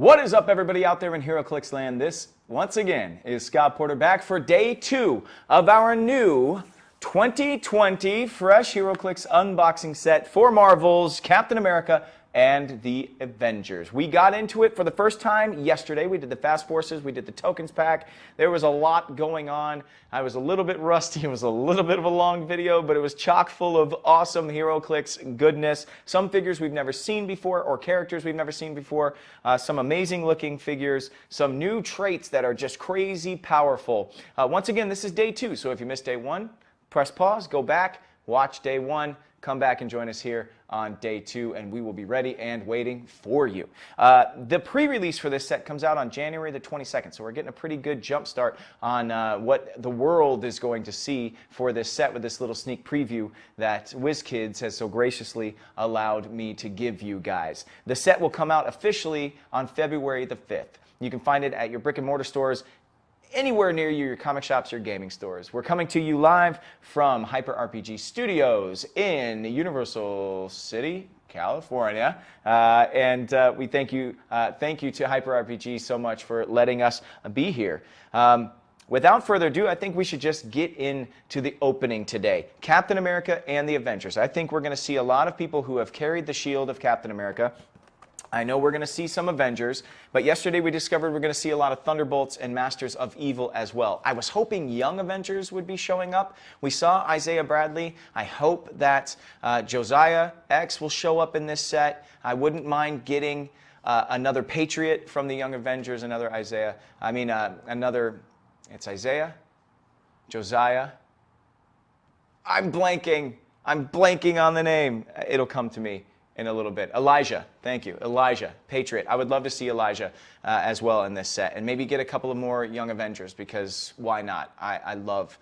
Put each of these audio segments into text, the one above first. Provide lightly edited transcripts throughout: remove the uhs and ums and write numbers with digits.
What is up, everybody out there in HeroClix land? This, once again, is Scott Porter back for day 2 of our new 2020 Fresh HeroClix unboxing set for Marvel's Captain America and the Avengers. We got into it for the first time yesterday. We did the Fast Forces, we did the Tokens pack. There was a lot going on. I was a little bit rusty. It was a little bit of a long video, but it was chock full of awesome HeroClix goodness. Some figures we've never seen before, or characters we've never seen before. Some amazing looking figures. Some new traits that are just crazy powerful. Once again, this is day 2, so if you missed day 1, press pause, go back, watch day 1, come back and join us here on day 2, and we will be ready and waiting for you. The pre-release for this set comes out on January the 22nd, so we're getting a pretty good jump start on what the world is going to see for this set with this little sneak preview that WizKids has so graciously allowed me to give you guys. The set will come out officially on February the 5th. You can find it at your brick and mortar stores anywhere near you, your comic shops, your gaming stores. We're coming to you live from Hyper RPG Studios in Universal City, California, and we thank you to Hyper RPG so much for letting us be here. Without further ado, I think we should just get into the opening today. Captain America and the Avengers. I think we're going to see a lot of people who have carried the shield of Captain America. I know we're going to see some Avengers, but yesterday we discovered we're going to see a lot of Thunderbolts and Masters of Evil as well. I was hoping young Avengers would be showing up. We saw Isaiah Bradley. I hope that Josiah X will show up in this set. I wouldn't mind getting another Patriot from the young Avengers, another Isaiah. It's Isaiah, Josiah. I'm blanking on the name. It'll come to me in a little bit. Elijah, thank you. Elijah, Patriot. I would love to see Elijah as well in this set, and maybe get a couple of more young Avengers, because why not? I love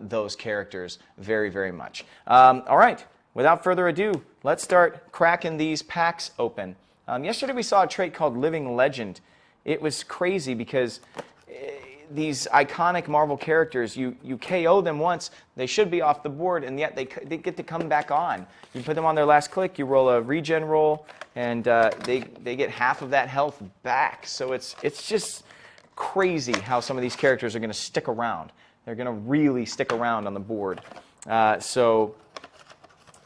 those characters very, very much. All right, without further ado, let's start cracking these packs open. Yesterday we saw a trait called Living Legend. It was crazy because these iconic Marvel characters, you KO them once, they should be off the board, and yet they get to come back on. You put them on their last click, you roll a regen roll, and they get half of that health back. So it's just crazy how some of these characters are going to stick around. They're going to really stick around on the board. So,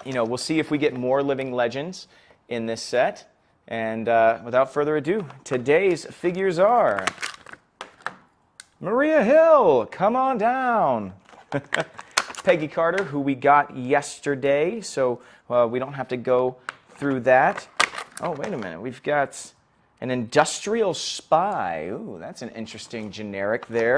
you know, we'll see if we get more Living Legends in this set. And without further ado, today's figures are Maria Hill, come on down. Peggy Carter, who we got yesterday, so we don't have to go through that. Oh, wait a minute. We've got an Industrial Spy. Ooh, that's an interesting generic there.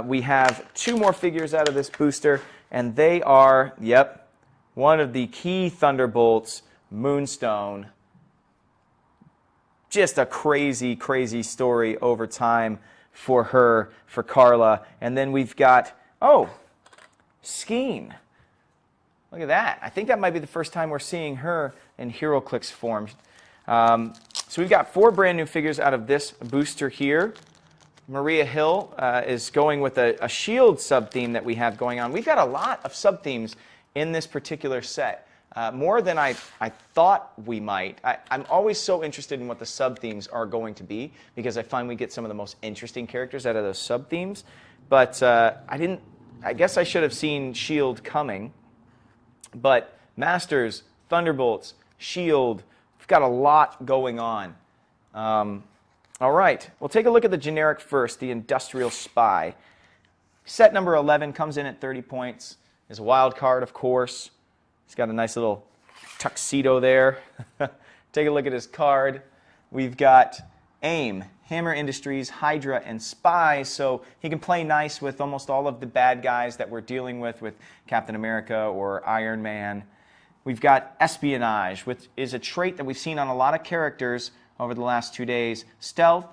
We have 2 more figures out of this booster, and they are, yep, one of the key Thunderbolts, Moonstone. Just a crazy, crazy story over time for her, for Carla. And then we've got, oh, Skein. Look at that. I think that might be the first time we're seeing her in HeroClix form. So we've got 4 brand new figures out of this booster here. Maria Hill is going with a shield sub-theme that we have going on. We've got a lot of sub-themes in this particular set. More than I thought we might. I'm always so interested in what the sub-themes are going to be, because I find we get some of the most interesting characters out of those sub-themes. But I guess I should have seen S.H.I.E.L.D. coming. But Masters, Thunderbolts, S.H.I.E.L.D., we've got a lot going on. All right, we'll take a look at the generic first, the Industrial Spy. Set number 11 comes in at 30 points. Is a wild card, of course. He's got a nice little tuxedo there. Take a look at his card. We've got AIM, Hammer Industries, Hydra, and Spy, so he can play nice with almost all of the bad guys that we're dealing with Captain America or Iron Man. We've got Espionage, which is a trait that we've seen on a lot of characters over the last 2 days. Stealth,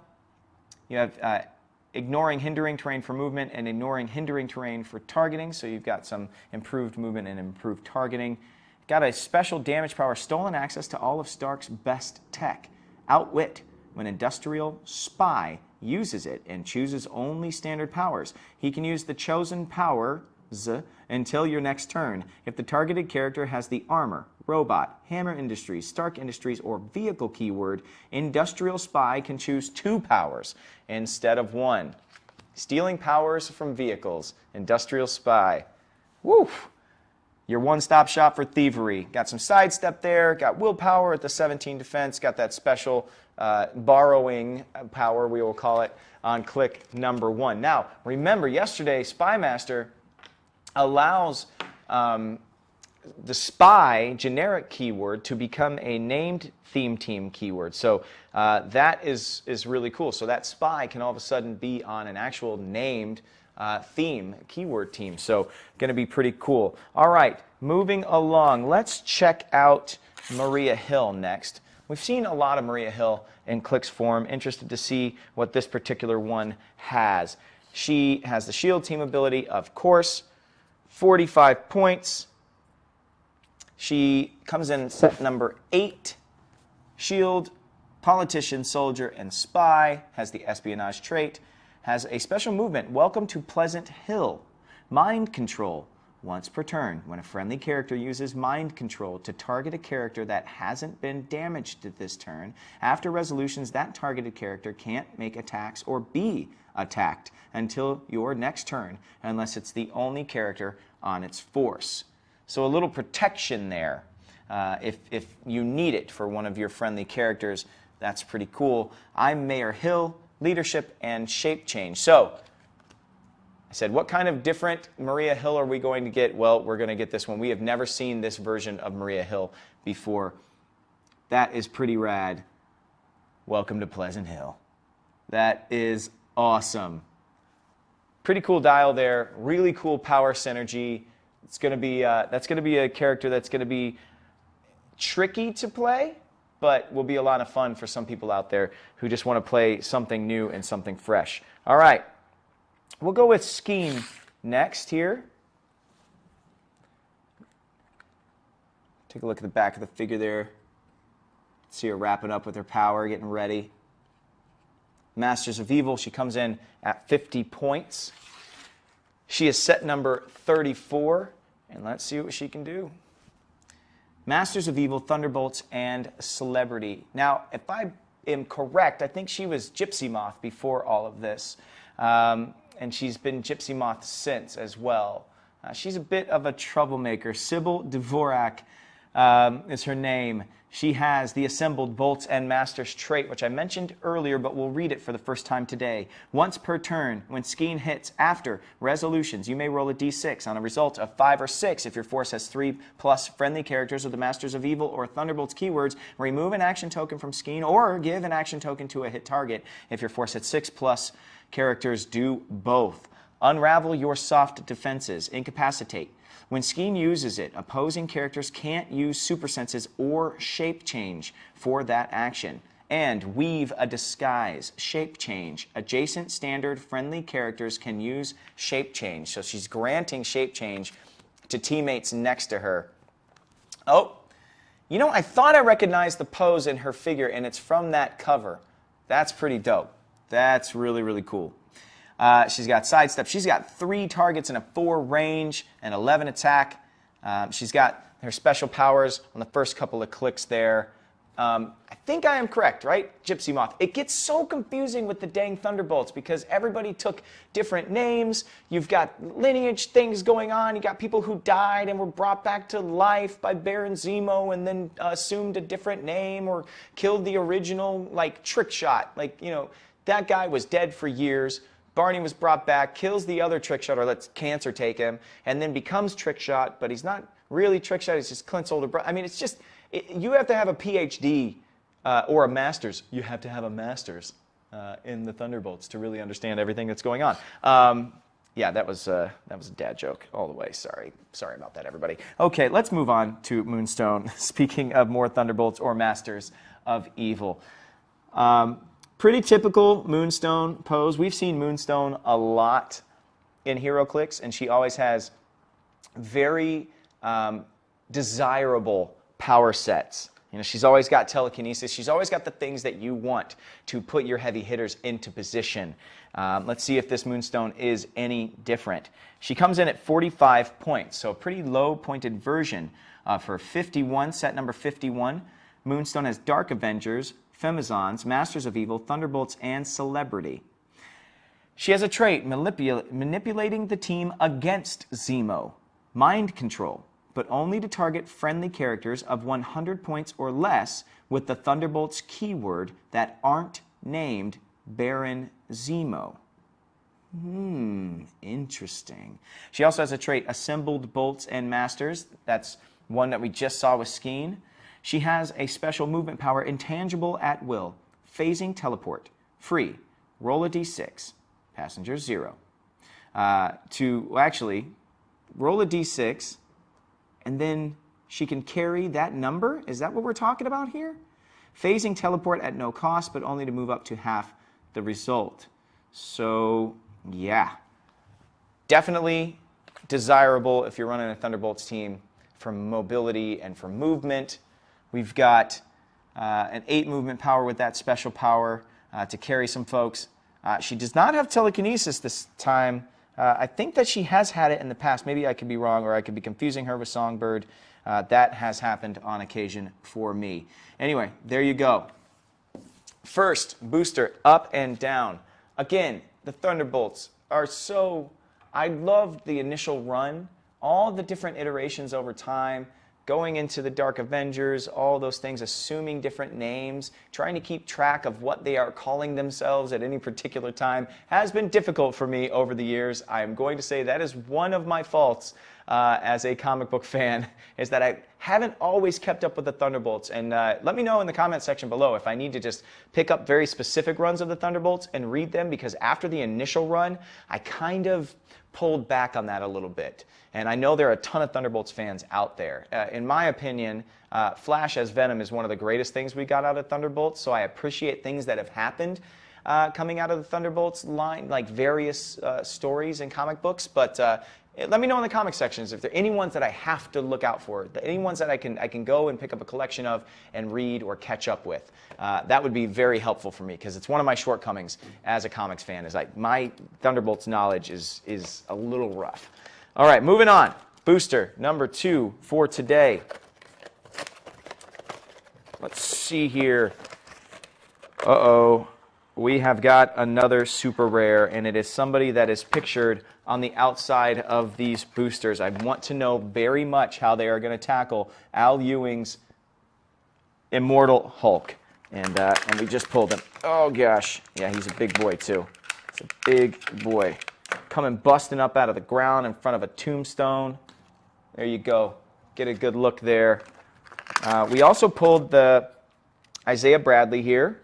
you have ignoring hindering terrain for movement and ignoring hindering terrain for targeting, so you've got some improved movement and improved targeting. Got a special damage power, stolen access to all of Stark's best tech. Outwit, when Industrial Spy uses it and chooses only standard powers. He can use the chosen powers until your next turn if the targeted character has the armor, robot, Hammer Industries, Stark Industries, or vehicle keyword, Industrial Spy can choose 2 powers instead of 1. Stealing powers from vehicles, Industrial Spy. Woof! Your one-stop shop for thievery. Got some sidestep there, got willpower at the 17 defense, got that special borrowing power, we will call it, on click number 1. Now, remember, yesterday, Spy Master allows the spy generic keyword to become a named theme team keyword. So that is really cool. So that spy can all of a sudden be on an actual named theme keyword team. So going to be pretty cool. All right, moving along. Let's check out Maria Hill next. We've seen a lot of Maria Hill in Click's form. Interested to see what this particular one has. She has the shield team ability, of course, 45 points. She comes in set number 8. Shield, politician, soldier, and spy. Has the espionage trait. Has a special movement, Welcome to Pleasant Hill. Mind control, once per turn. When a friendly character uses mind control to target a character that hasn't been damaged at this turn, after resolutions, that targeted character can't make attacks or be attacked until your next turn, unless it's the only character on its force. So a little protection there. If you need it for one of your friendly characters, that's pretty cool. I'm Mayor Hill, leadership and shape change. So I said, what kind of different Maria Hill are we going to get? Well, we're going to get this one. We have never seen this version of Maria Hill before. That is pretty rad. Welcome to Pleasant Hill. That is awesome. Pretty cool dial there. Really cool power synergy. It's going to be that's going to be a character that's going to be tricky to play, but will be a lot of fun for some people out there who just want to play something new and something fresh. All right. We'll go with Skein next here. Take a look at the back of the figure there. See her wrapping up with her power, getting ready. Masters of Evil, she comes in at 50 points. She is set number 34, and let's see what she can do. Masters of Evil, Thunderbolts, and Celebrity. Now, if I am correct, I think she was Gypsy Moth before all of this. And she's been Gypsy Moth since as well. She's a bit of a troublemaker. Sybil Dvorak is her name. She has the Assembled Bolts and Masters trait, which I mentioned earlier, but we'll read it for the first time today. Once per turn, when Skein hits after resolutions, you may roll a d6 on a result of 5 or 6. If your force has 3+ friendly characters with the Masters of Evil or Thunderbolts keywords, remove an action token from Skein or give an action token to a hit target. If your force hits 6+ characters, do both. Unravel your soft defenses. Incapacitate. When Skein uses it, opposing characters can't use super senses or shape change for that action. And weave a disguise, shape change. Adjacent standard friendly characters can use shape change. So she's granting shape change to teammates next to her. Oh, you know, I thought I recognized the pose in her figure, and it's from that cover. That's pretty dope. That's really, really cool. She's got sidestep. She's got 3 targets and a 4 range and 11 attack. She's got her special powers on the first couple of clicks there. I think I am correct, right? Gypsy Moth. It gets so confusing with the dang Thunderbolts because everybody took different names. You've got lineage things going on. You got people who died and were brought back to life by Baron Zemo and then assumed a different name or killed the original, like, trick shot. Like, you know, that guy was dead for years. Barney was brought back, kills the other trick shot, or lets cancer take him, and then becomes trick shot, but he's not really trick shot, he's just Clint's older brother. I mean, it's just, you have to have a PhD or a master's. You have to have a master's in the Thunderbolts to really understand everything that's going on. Yeah, that was a dad joke all the way. Sorry about that, everybody. Okay, let's move on to Moonstone. Speaking of more Thunderbolts or Masters of Evil. Pretty typical Moonstone pose. We've seen Moonstone a lot in HeroClix, and she always has very desirable power sets. You know, she's always got telekinesis. She's always got the things that you want to put your heavy hitters into position. Let's see if this Moonstone is any different. She comes in at 45 points, so a pretty low-pointed version for 51, set number 51. Moonstone has Dark Avengers, Femizons, Masters of Evil, Thunderbolts, and Celebrity. She has a trait, manipulating the team against Zemo. Mind control, but only to target friendly characters of 100 points or less with the Thunderbolts keyword that aren't named Baron Zemo. Interesting. She also has a trait, Assembled Bolts and Masters. That's one that we just saw with Skein. She has a special movement power, Intangible at Will, Phasing Teleport, Free, Roll a d6, Passenger 0. Actually, roll a d6, and then she can carry that number? Is that what we're talking about here? Phasing Teleport at no cost, but only to move up to half the result. So, yeah. Definitely desirable if you're running a Thunderbolts team for mobility and for movement. We've got an 8 movement power with that special power to carry some folks. She does not have telekinesis this time. I think that she has had it in the past. Maybe I could be wrong, or I could be confusing her with Songbird. That has happened on occasion for me. Anyway, there you go. First booster, up and down. Again, the Thunderbolts are so... I loved the initial run, all the different iterations over time, going into the Dark Avengers, all those things, assuming different names, trying to keep track of what they are calling themselves at any particular time has been difficult for me over the years. I am going to say that is one of my faults as a comic book fan, is that I haven't always kept up with the Thunderbolts. And let me know in the comment section below if I need to just pick up very specific runs of the Thunderbolts and read them, because after the initial run, I kind of pulled back on that a little bit. And I know there are a ton of Thunderbolts fans out there. In my opinion, Flash as Venom is one of the greatest things we got out of Thunderbolts, so I appreciate things that have happened coming out of the Thunderbolts line, like various stories and comic books. But let me know in the comic sections if there are any ones that I have to look out for, any ones that I can go and pick up a collection of and read or catch up with. That would be very helpful for me, because it's one of my shortcomings as a comics fan, is like my Thunderbolts knowledge is a little rough. All right, moving on. Booster number 2 for today. Let's see here. Uh-oh. We have got another super rare, and it is somebody that is pictured on the outside of these boosters. I want to know very much how they are going to tackle Al Ewing's Immortal Hulk. And we just pulled him. Oh, gosh. Yeah, he's a big boy, too. He's a big boy. Coming busting up out of the ground in front of a tombstone. There you go. Get a good look there. We also pulled the Isaiah Bradley here.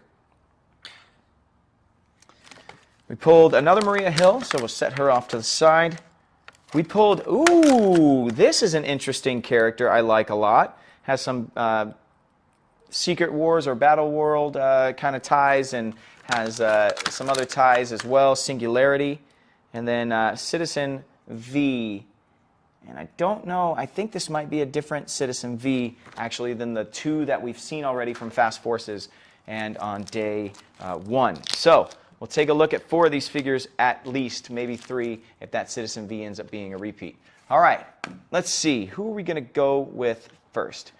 We pulled another Maria Hill, so we'll set her off to the side. We pulled, ooh, this is an interesting character I like a lot. Has some Secret Wars or Battle World kind of ties, and has some other ties as well, Singularity. And then Citizen V. And I don't know, I think this might be a different Citizen V, actually, than the 2 that we've seen already from Fast Forces and on day 1. So we'll take a look at 4 of these figures at least, maybe 3, if that Citizen V ends up being a repeat. All right, let's see. Who are we going to go with first?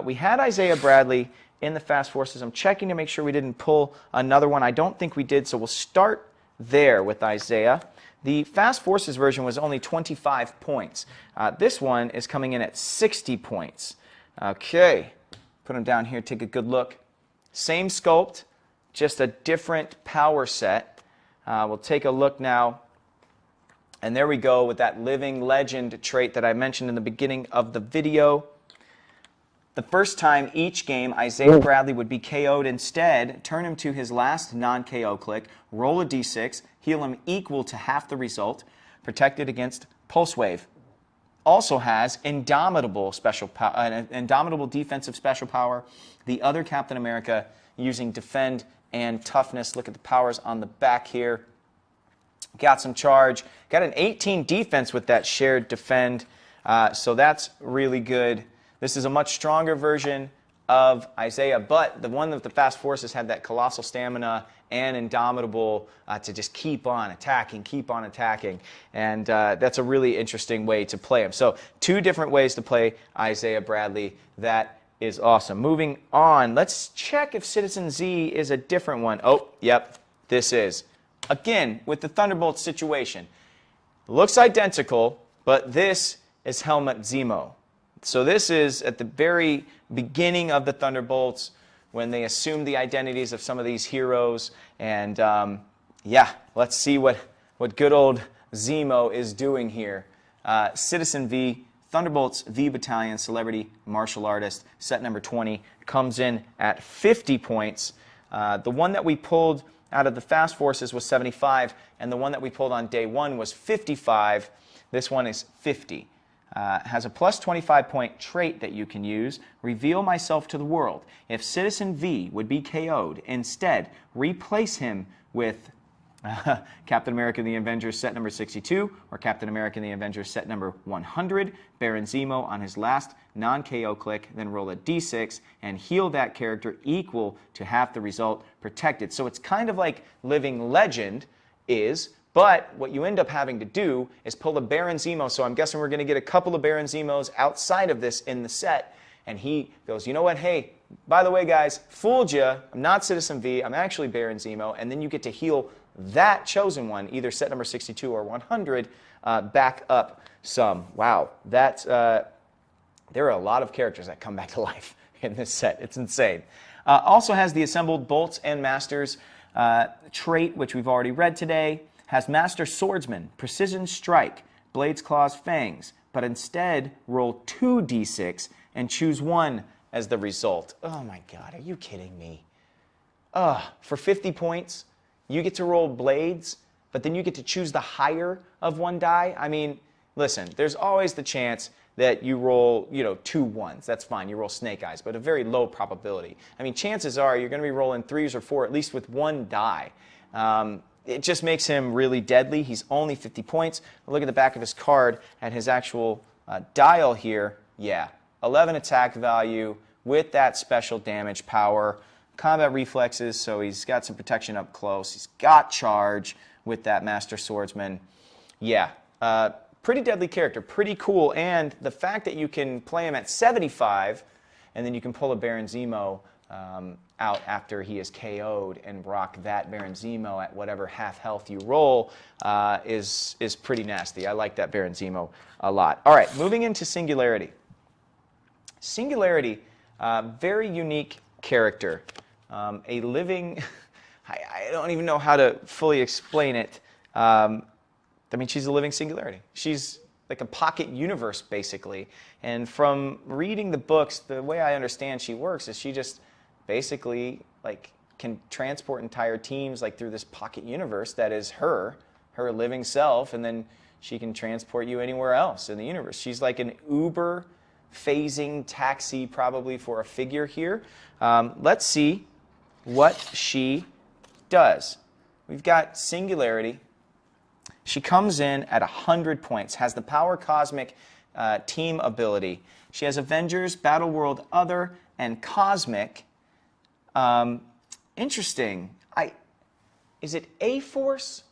We had Isaiah Bradley in the Fast Forces. I'm checking to make sure we didn't pull another one. I don't think we did, so we'll start there with Isaiah. The Fast Forces version was only 25 points. This one is coming in at 60 points. Okay, put them down here, take a good look. Same sculpt, just a different power set. We'll take a look now. And there we go with that living legend trait that I mentioned in the beginning of the video. The first time each game Isaiah Bradley would be KO'd, instead, turn him to his last non-KO click, roll a d6, heal him equal to half the result, protected against Pulse Wave. Also has indomitable defensive special power. The other Captain America using defend and toughness. Look at the powers on the back here. Got some charge. Got an 18 defense with that shared defend. So that's really good. This is a much stronger version of Isaiah, but the one with the fast forces had that colossal stamina and indomitable to just keep on attacking, and that's a really interesting way to play him. So 2 different ways to play Isaiah Bradley. That is awesome. Moving on, let's check if Citizen Z is a different one. Oh, yep, this is. Again, with the Thunderbolt situation. Looks identical, but this is Helmut Zemo. So this is at the very beginning of the Thunderbolts when they assume the identities of some of these heroes. And yeah, let's see what good old Zemo is doing here. Citizen V, Thunderbolts V Battalion, Celebrity Martial Artist, set number 20, comes in at 50 points. The one that we pulled out of the Fast Forces was 75, and the one that we pulled on day 1 was 55. This one is 50. Has a plus 25 point trait that you can use, reveal myself to the world. If Citizen V would be KO'd, instead replace him with Captain America and the Avengers set number 62, or Captain America and the Avengers set number 100, Baron Zemo on his last non-KO click, then roll a d6 and heal that character equal to half the result protected. So it's kind of like Living Legend is, but what you end up having to do is pull a Baron Zemo. So I'm guessing we're going to get a couple of Baron Zemos outside of this in the set. And he goes, you know what, hey, by the way, guys, fooled you. I'm not Citizen V. I'm actually Baron Zemo. And then you get to heal that chosen one, either set number 62 or 100, back up some. Wow, that's, there are a lot of characters that come back to life in this set. It's insane. Also has the Assembled Bolts and Masters trait, which we've already read today. Has Master Swordsman, Precision Strike, Blades, Claws, Fangs, but instead roll 2d6 and choose 1 as the result. Oh my God, are you kidding me? For 50 points, you get to roll Blades, but then you get to choose the higher of 1 die? I mean, listen, there's always the chance that you roll, 2 1s. That's fine, you roll Snake Eyes, but a very low probability. I mean, chances are you're going to be rolling 3s or 4, at least with 1 die. It just makes him really deadly. He's only 50 points. Look at the back of his card at his actual dial here. Yeah, 11 attack value with that special damage power. Combat reflexes, so he's got some protection up close. He's got charge with that Master Swordsman. Yeah, pretty deadly character, pretty cool. And the fact that you can play him at 75, and then you can pull a Baron Zemo out after he is KO'd and rock that Baron Zemo at whatever half health you roll is pretty nasty. I like that Baron Zemo a lot. All right, moving into Singularity. Singularity, very unique character. A living, I don't even know how to fully explain it. I mean, she's a living singularity. She's like a pocket universe, basically. And from reading the books, the way I understand she works is she just basically can transport entire teams through this pocket universe that is her living self, and then she can transport you anywhere else in the universe. She's like an Uber phasing taxi probably for a figure here. Let's see what she does. We've got Singularity. She comes in at 100 points, has the Power Cosmic team ability. She has Avengers, Battle World Other, and Cosmic. Interesting. Is it A-Force?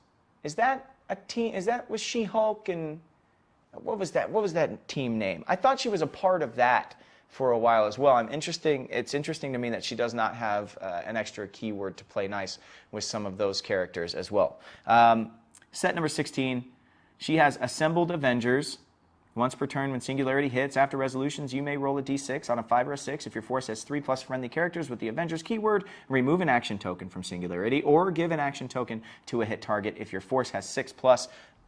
Is that a team? Was She-Hulk and what was that? What was that team name? I thought she was a part of that for a while as well. It's interesting to me that she does not have an extra keyword to play nice with some of those characters as well. Set number 16, she has Assembled Avengers. Once per turn, when Singularity hits, after resolutions, you may roll a d6 on a 5 or a 6. If your force has 3+ friendly characters with the Avengers keyword, remove an action token from Singularity, or give an action token to a hit target. If your force has 6+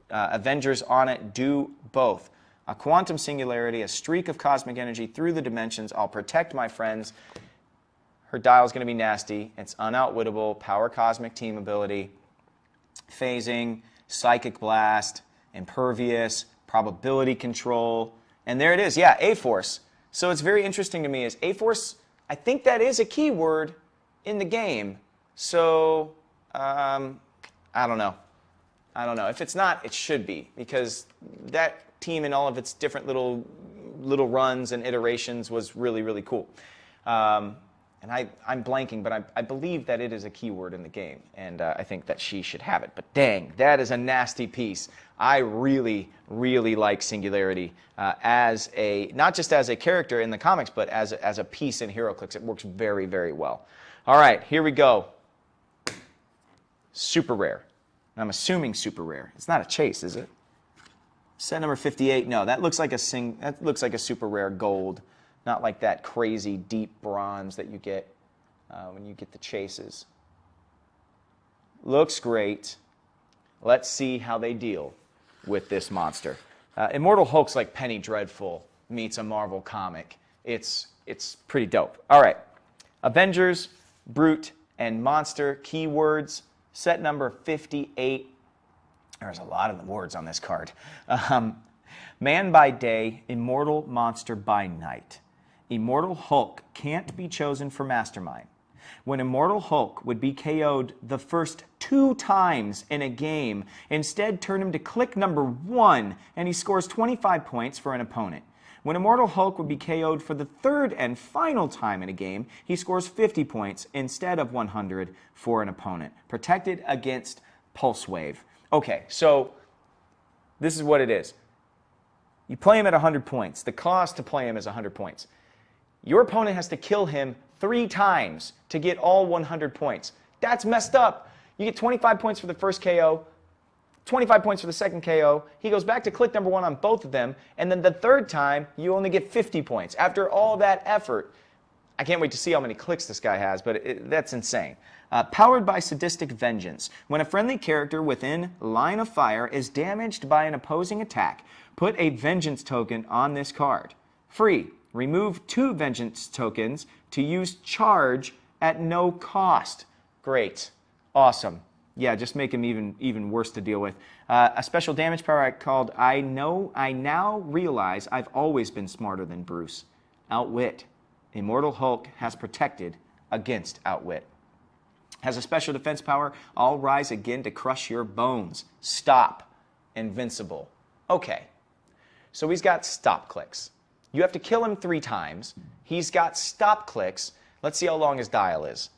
Avengers on it, do both. A quantum singularity, a streak of cosmic energy through the dimensions. I'll protect my friends. Her dial is going to be nasty. It's unoutwittable, power cosmic team ability, phasing, psychic blast, impervious, probability control, and there it is. Yeah, A-Force. So it's very interesting to me is A-Force, I think that is a keyword in the game. So, I don't know. If it's not, it should be, because that team in all of its different little runs and iterations was really, really cool. And I'm blanking, but I believe that it is a keyword in the game, and I think that she should have it. But dang, that is a nasty piece. I really, really like Singularity as not just as a character in the comics, but as a piece in HeroClix. It works very, very well. All right, here we go. Super rare. I'm assuming super rare. It's not a chase, is it? Set number 58. No, that looks like a super rare gold. Not like that crazy deep bronze that you get when you get the chases. Looks great. Let's see how they deal with this monster. Immortal Hulk's like Penny Dreadful meets a Marvel comic. It's pretty dope. All right. Avengers, Brute, and Monster keywords. Set number 58. There's a lot of the words on this card. Man by day, immortal monster by night. Immortal Hulk can't be chosen for Mastermind. When Immortal Hulk would be KO'd the first 2 times in a game, instead turn him to click number 1 and he scores 25 points for an opponent. When Immortal Hulk would be KO'd for the 3rd and final time in a game, he scores 50 points instead of 100 for an opponent. Protected against Pulse Wave. Okay, so this is what it is. You play him at 100 points. The cost to play him is 100 points. Your opponent has to kill him 3 times to get all 100 points. That's messed up. You get 25 points for the first KO, 25 points for the second KO. He goes back to click number 1 on both of them, and then the 3rd time, you only get 50 points. After all that effort, I can't wait to see how many clicks this guy has, but that's insane. Powered by Sadistic Vengeance. When a friendly character within line of fire is damaged by an opposing attack, put a Vengeance token on this card. Free. Remove 2 Vengeance tokens to use Charge at no cost. Great. Awesome. Yeah, just make him even worse to deal with. A special damage power called I Now Realize I've Always Been Smarter Than Bruce. Outwit. Immortal Hulk has protected against Outwit. Has a special defense power, I'll rise again to crush your bones. Stop. Invincible. Okay. So he's got stop clicks. You have to kill him 3 times. He's got stop clicks. Let's see how long his dial is.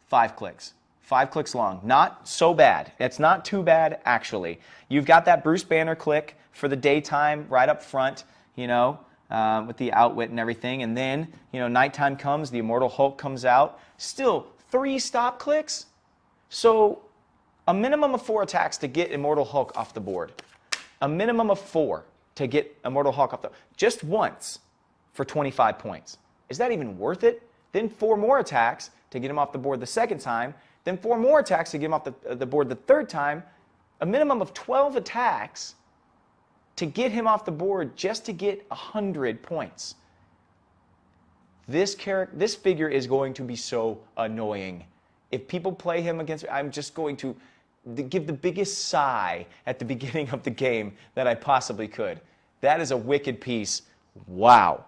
5 clicks. 5 clicks long. Not so bad. It's not too bad, actually. You've got that Bruce Banner click for the daytime right up front, you know, with the outwit and everything. And then, you know, nighttime comes, the Immortal Hulk comes out. Still, 3 stop clicks? So, a minimum of 4 attacks to get Immortal Hulk off the board. A minimum of 4 to get Immortal Hulk off the board. Just once for 25 points. Is that even worth it? Then 4 more attacks to get him off the board the second time. Then 4 more attacks to get him off the board the 3rd time. A minimum of 12 attacks to get him off the board just to get 100 points. This figure is going to be so annoying. If people play him against me, I'm just going to give the biggest sigh at the beginning of the game that I possibly could. That is a wicked piece. Wow.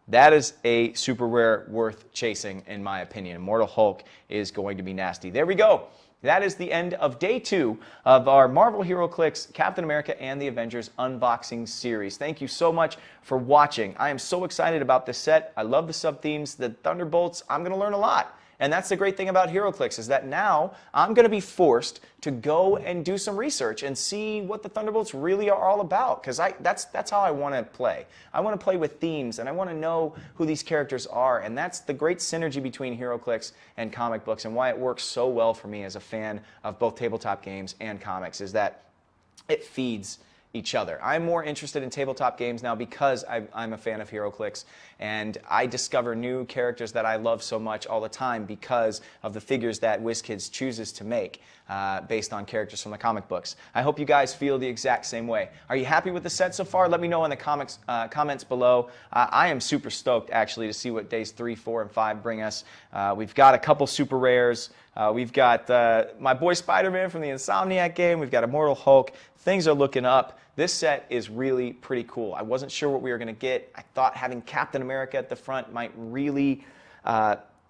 That is a super rare worth chasing, in my opinion. Immortal Hulk is going to be nasty. There we go. That is the end of day 2 of our Marvel HeroClix Captain America and the Avengers unboxing series. Thank you so much for watching. I am so excited about this set. I love the sub-themes, the Thunderbolts. I'm going to learn a lot. And that's the great thing about HeroClix is that now I'm going to be forced to go and do some research and see what the Thunderbolts really are all about, because that's how I want to play. I want to play with themes, and I want to know who these characters are, and that's the great synergy between HeroClix and comic books, and why it works so well for me as a fan of both tabletop games and comics, is that it feeds each other. I'm more interested in tabletop games now because I'm a fan of HeroClix, and I discover new characters that I love so much all the time because of the figures that WizKids chooses to make based on characters from the comic books. I hope you guys feel the exact same way. Are you happy with the set so far? Let me know in the comments below. I am super stoked actually to see what days 3, 4, and 5 bring us. We've got a couple super rares. We've got my boy Spider-Man from the Insomniac game. We've got Immortal Hulk. Things are looking up. This set is really pretty cool. I wasn't sure what we were going to get. I thought having Captain America at the front might really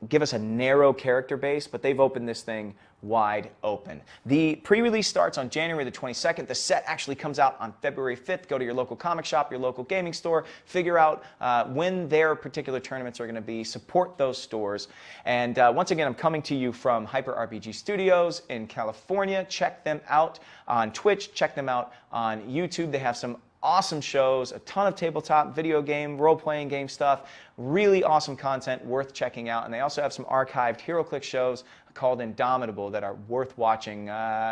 give us a narrow character base, but they've opened this thing wide open. The pre-release starts on January the 22nd. The set actually comes out on February 5th. Go to your local comic shop, your local gaming store, figure out when their particular tournaments are going to be, support those stores. And once again, I'm coming to you from Hyper RPG Studios in California. Check them out on Twitch, check them out on YouTube. They have some awesome shows, a ton of tabletop, video game, role-playing game stuff, really awesome content worth checking out. And they also have some archived HeroClix shows called Indomitable that are worth watching,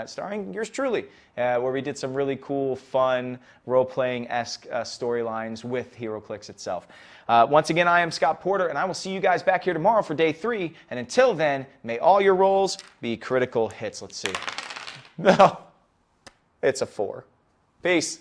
starring yours truly, where we did some really cool, fun, role-playing-esque storylines with HeroClix itself. Once again, I am Scott Porter, and I will see you guys back here tomorrow for day 3. And until then, may all your rolls be critical hits. Let's see. No, it's a 4. Peace.